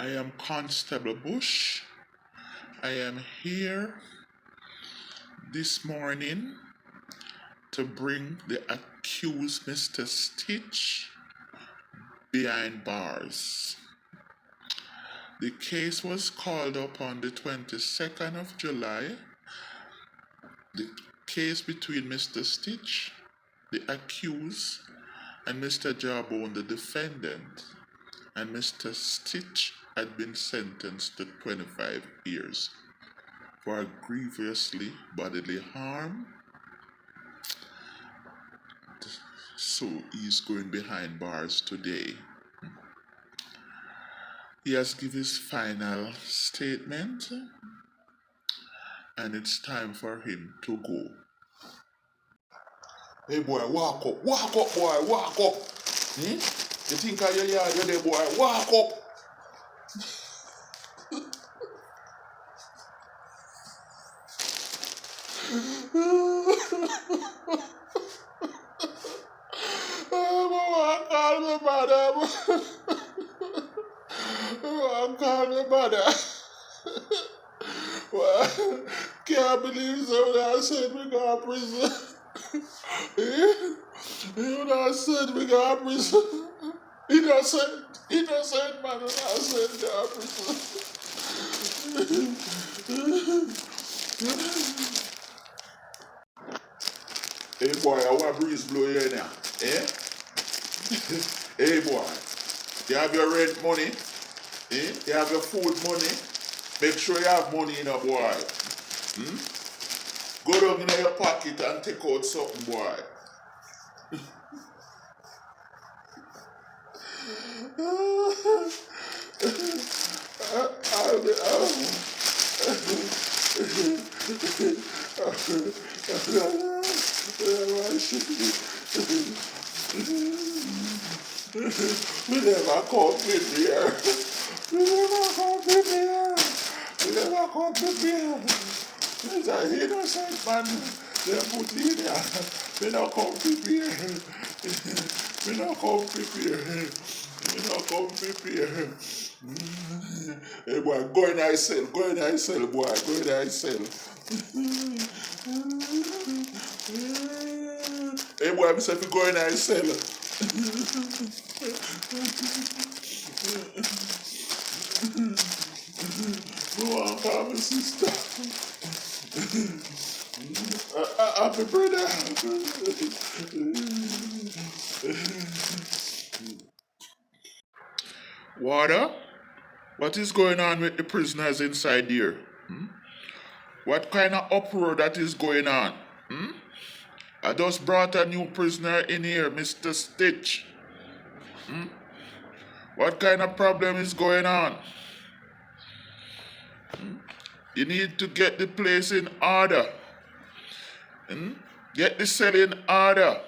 I am Constable Bush. I am here this morning to bring the accused Mr. Stitch behind bars. The case was called up on the 22nd of July. The case between Mr. Stitch, the accused, and Mr. Jawbone, the defendant. And Mr. Stitch had been sentenced to 25 years for grievously bodily harm. So he's going behind bars today. He has given his final statement, and it's time for him to go. Hey boy, walk up, boy, walk up. You think I hear you there, boy? Walk up. Oh, call me mother. Oh, call me mother. Well, can't believe so I said we got prison. You know I said we got prison. Innocent man, I said we got prison. Hey boy, I want breeze blow here now. Eh? Hey boy, you have your rent money? Eh? You have your food money? Make sure you have money in a boy. Go down in your pocket and take out something, boy. We never come prepare. We never come prepare. We never come prepare. It's an innocent man. They put in there. We not come prepare. We not come prepare. We not come prepare. Hey boy, go in thy cell. Go in thy cell, boy. Go in thy cell. Hey boy, I'm saying go in thy cell. Go on, call me sister. Happy brother. Water? What is going on with the prisoners inside here? What kind of uproar that is going on? I just brought a new prisoner in here, Mr. Stitch. What kind of problem is going on? You need to get the place in order. Get the cell in order.